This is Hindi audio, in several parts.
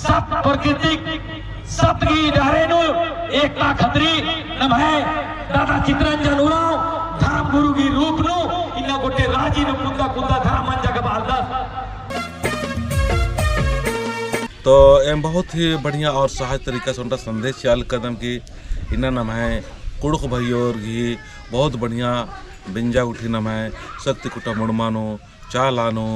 सप्त प्राकृतिक सप्तगी डहरेनु एकता खतरी नमः दादा चित्रंजन उराव धर्म गुरु की रूप नु इन्ना गोटे राजी नु कुंदा कुंदा धर्म मन जगह बालदा। तो एम बहुत ही बढ़िया और सहज तरीका से उनका संदेश चाल कदम की इन्ना नम है कुड़ुक भैयोर घी बहुत बढ़िया बिंजा उठी नम है शक्ति कुटा मुड़मानो चालानो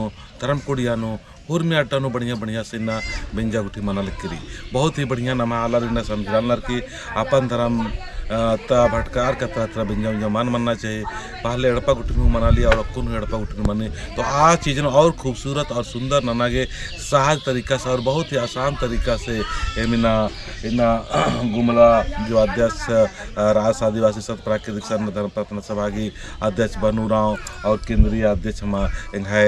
धर्म कुड़ियानो हुर्मी अट्टानो बढ़िया बढ़िया से ना बिंजा उठी मना लिखरी बहुत ही बढ़िया नमा आलर इन्ना समझानर की अपन धर्म ता भटकार का तरह बिंजा बिंजा मान मनना चाहिए पहले एड़पा गुटनी मना लिया और अक्कुन एड़पा गुटनी मनी तो आज चीज़ें और खूबसूरत और सुंदर ननागे सहज तरीका से और बहुत ही आसान तरीका से इना गुमला जो अध्यक्ष राष्ट्र आदिवासी सत प्राकृतिक सन्न धर्म प्रार्थना सभा की अध्यक्ष बनू राव और केंद्रीय अध्यक्ष हम है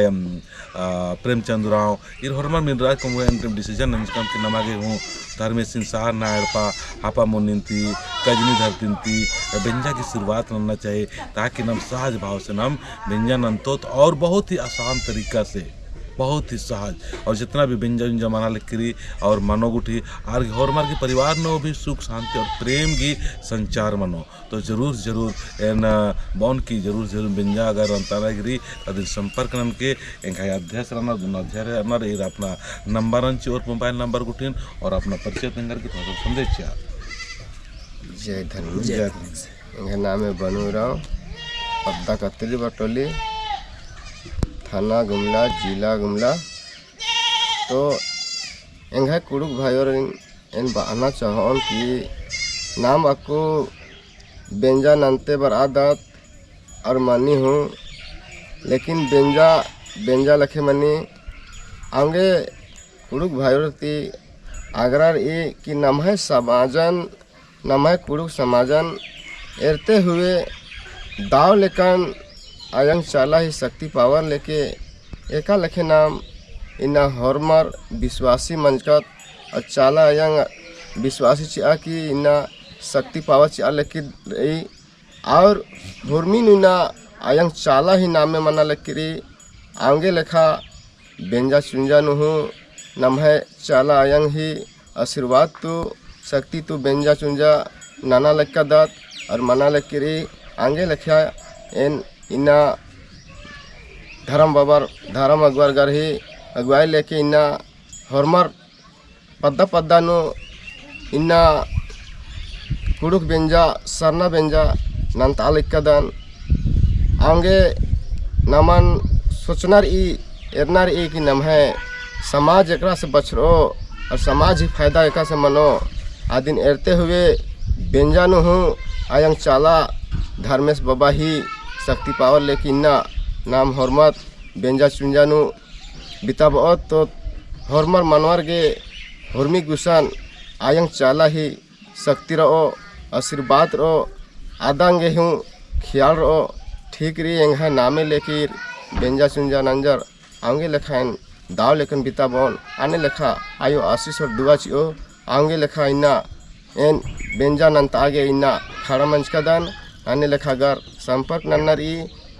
प्रेमचंद राव इन हरमन मिनराज को अंतिम डिसीजन नमस्कार की नमागे हूँ धर्मेश सिंसार ना एड़पा हापा मुनिंती कजनी धरतिंती बेंजा की शुरुआत करना चाहिए ताकि नम सहज भाव से नम बेंजा नंतोत और बहुत ही आसान तरीका से बहुत ही सहज और जितना भी बेंजा उंजा मना लिखरी और मनोगुठी और होरमर के परिवार में भी सुख शांति और प्रेम की संचार मनो तो जरूर एन बौन की जरूर बेंजा अगर अंतरागिरी अगर संपर्क नम के अध्यक्ष रहना दोनों अध्यक्ष रहना अपना नंबर अंची और मोबाइल नंबर गुठीन और अपना परिचय देंगे की थोड़ा संदेश जय धन्यवाद नाम है बनू राव पद्दा कतरी बटोली थाना गुमला जिला गुमला तो एंगा कुड़ुक भाई और इन बहाना चाहन कि नाम आपको बेंजा नंते बर आदत और मानी हूँ लेकिन बेंजा लखे मनी आगे कुड़ुक भाई और ती आगरार ये कि नम है समाजन नम है कुड़ुक समाजन एरते हुए दाव लेकन आयंग चाला ही शक्ति पावर लेके एका लखे नाम इना हरमर विश्वासी मंचकत और चाला आयंग विश्वासी चिया कि इना शक्ति पावर चिया लेके रही और हुर्मी नुना आयंग चाला ही नाम में मना लेके आगे लेखा बेंजा चुंजा नुहू नम है चाला आयंग ही आशीर्वाद तो शक्ति तो बेंजा चुंजा नाना लेका दात और मना लेके आगे लेखा इना धर्म बाबर धर्म अगवार घर ही अगवाई लेके इना हरमर पद्दा नो इना कुड़ुक बेंजा सरना बेंजा नंताल इक्कदन आगे नमन सोचनार एरनार कि नम है समाज एकरा से बचरो और समाज ही फायदा एका से मनो आदिन एरते हुए बेंजा नु हूँ आयंग चाला धर्मेश बाबा ही शक्ति पावर लेकिन ना नाम हरमत बेंजा चुंजानु बिताबत तो हरमर मनवर गे हरमी गुसान आयंग चाला ही शक्ति रो आशीर्वाद रो आदांगे हूँ ख्याल रो ठीक रही एंगा नामे लेकिन बेंजा चुंजा नंजर आगे लेखान दाव लेकिन बिताबन आने लेखा आयो आशीष और दुआ चियो आगे लेखा इन्ना एन बेंजा नंत आगे इन्ना खड़ा मंच का दान आने लेखागर संपर्क नन्नर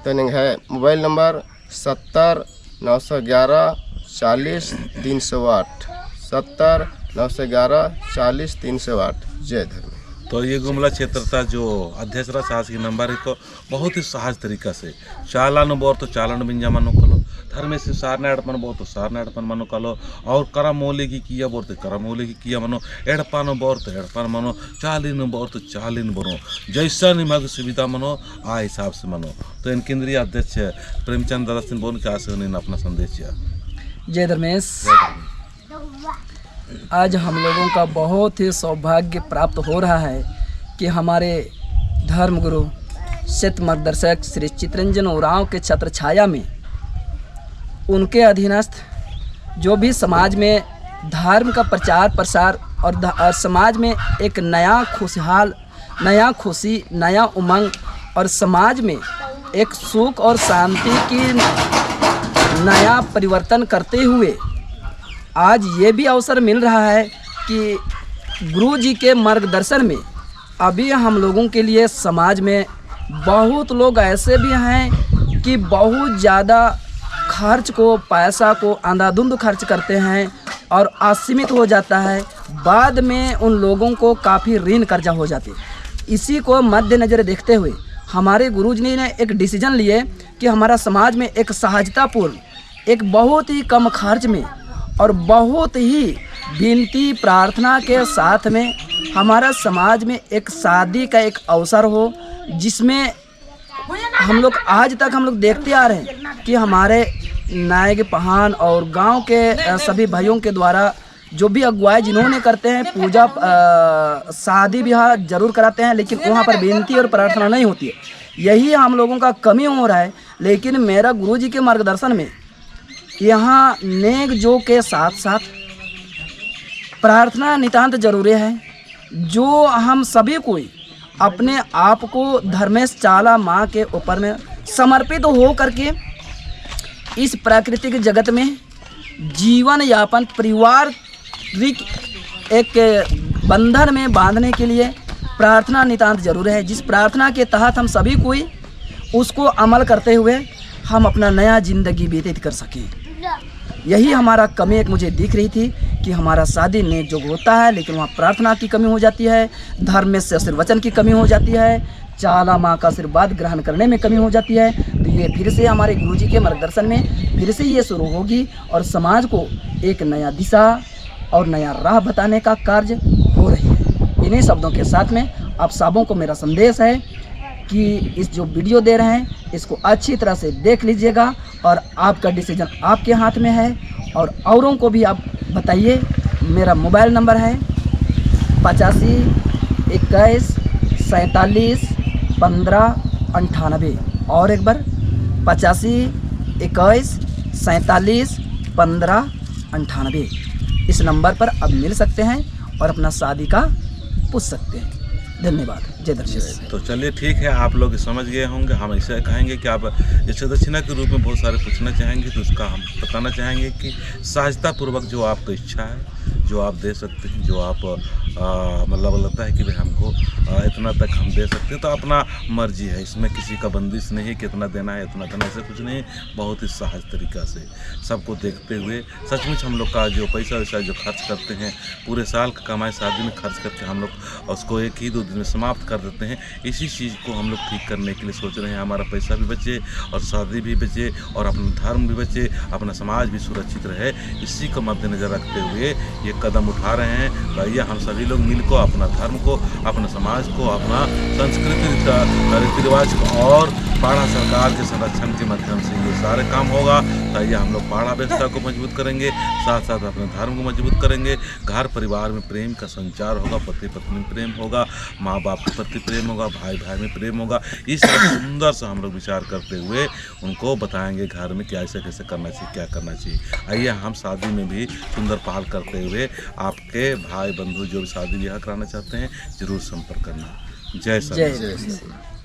तो है मोबाइल नंबर 70 911 40 308 70 911 40 308। जय धर्म। तो ये गुमला क्षेत्र था जो अध्यक्ष साहस की नंबर है को बहुत ही सहज तरीका से चालान बोर तो चालन बिंजा मनो कलो धर्मेश सारना एड़पन बोर तो सारना एड़पन मनो कलो और करमोले की किया बोर तो करमोले की किया मनो एड़पानो बोर तो एड़पान मनो चालीन बोर तो चालीन बोरो जैसा निमग सुविधा मनो आ हिसाब से मनो। तो इन केंद्रीय अध्यक्ष प्रेमचंद दादा सिंह बोन के आसे उन्हें अपना संदेश दिया। जय धर्मेश। आज हम लोगों का बहुत ही सौभाग्य प्राप्त हो रहा है कि हमारे धर्मगुरु सत्य मार्गदर्शक श्री चित्रंजन उरांव के छत्र छाया में उनके अधीनस्थ जो भी समाज में धर्म का प्रचार प्रसार और समाज में एक नया खुशहाल नया खुशी नया उमंग और समाज में एक सुख और शांति की नया परिवर्तन करते हुए आज ये भी अवसर मिल रहा है कि गुरु जी के मार्गदर्शन में अभी हम लोगों के लिए समाज में बहुत लोग ऐसे भी हैं कि बहुत ज़्यादा खर्च को पैसा को अंधाधुंध खर्च करते हैं और असीमित हो जाता है। बाद में उन लोगों को काफ़ी ऋण कर्जा हो जाती है। इसी को मद्देनज़र देखते हुए हमारे गुरुजी ने एक डिसीजन लिए कि हमारा समाज में एक सहजतापूर्ण, एक बहुत ही कम खर्च में और बहुत ही विनती प्रार्थना के साथ में हमारा समाज में एक शादी का एक अवसर हो, जिसमें हम लोग आज तक हम लोग देखते आ रहे हैं कि हमारे नायक पहान और गांव के सभी भाइयों के द्वारा जो भी अगुवाई जिन्होंने करते हैं, पूजा शादी ब्याह जरूर कराते हैं, लेकिन वहाँ पर विनती और प्रार्थना नहीं होती है। यही हम लोगों का कमी हो रहा है। लेकिन मेरा गुरुजी के मार्गदर्शन में यहाँ नेक जो के साथ साथ प्रार्थना नितांत जरूरी है। जो हम सभी कोई अपने आप को धर्मेश चाला माँ के ऊपर में समर्पित हो करके इस प्राकृतिक जगत में जीवन यापन पारिवारिक एक बंधन में बांधने के लिए प्रार्थना नितांत जरूरी है। जिस प्रार्थना के तहत हम सभी कोई उसको अमल करते हुए हम अपना नया ज़िंदगी व्यतीत कर सकें। यही हमारा कमी एक मुझे दिख रही थी कि हमारा शादी नेक जोग होता है, लेकिन वहाँ प्रार्थना की कमी हो जाती है, धर्म से आशीर्वचन की कमी हो जाती है, चाला माँ का आशीर्वाद ग्रहण करने में कमी हो जाती है। तो ये फिर से हमारे गुरुजी के मार्गदर्शन में फिर से ये शुरू होगी और समाज को एक नया दिशा और नया राह बताने का कार्य हो रही है। इन्हीं शब्दों के साथ में आप सबों को मेरा संदेश है कि इस जो वीडियो दे रहे हैं इसको अच्छी तरह से देख लीजिएगा और आपका डिसीजन आपके हाथ में है। और औरों को भी आप बताइए। मेरा मोबाइल नंबर है 85 21 47 15 98 और एक बार 85 21 47 15 98। इस नंबर पर आप मिल सकते हैं और अपना शादी का पूछ सकते हैं। धन्यवाद। जय दर्शन। तो चलिए ठीक है, आप लोग समझ गए होंगे। हम ऐसा कहेंगे कि आप जैसे दक्षिणा के रूप में बहुत सारे पूछना चाहेंगे तो उसका हम बताना चाहेंगे कि सहजतापूर्वक जो आपकी इच्छा है, जो आप दे सकते हैं, जो आप मतलब लगता है कि भाई हमको इतना तक हम दे सकते हैं, तो अपना मर्जी है। इसमें किसी का बंदिश नहीं है कि इतना देना है इतना देना, ऐसा कुछ नहीं। बहुत ही सहज तरीक़ा से सबको देखते हुए सचमुच हम लोग का जो पैसा वैसा जो खर्च करते हैं, पूरे साल का कमाई शादी में खर्च करके हम लोग उसको 1 ही 2 दिन में समाप्त कर देते हैं। इसी चीज़ को हम लोग ठीक करने के लिए सोच रहे हैं। हमारा पैसा भी बचे और शादी भी बचे और अपना धर्म भी बचे, अपना समाज भी सुरक्षित रहे। इसी को मद्देनजर रखते हुए ये कदम उठा रहे हैं। भैया हम सभी लोग मिलकर अपना धर्म को, अपना समाज को, अपना संस्कृति रीति रिवाज को और पाड़ा सरकार के संरक्षण के माध्यम से ये सारे काम होगा। भैया हम लोग पाड़ा व्यवस्था को मजबूत करेंगे, साथ साथ अपने धर्म को मजबूत करेंगे। घर परिवार में प्रेम का संचार होगा, पति पत्नी में प्रेम होगा, माँ बाप के प्रति प्रेम होगा, भाई भाई में प्रेम होगा। इस तरह सुंदर से हम लोग विचार करते हुए उनको बताएंगे घर में क्या ऐसे कैसे करना चाहिए, क्या करना चाहिए। आइए हम शादी में भी सुंदर पहल करते हुए आपके भाई बंधु जो भी शादी ब्याह कराना चाहते हैं जरूर संपर्क करना। जय श्री राम।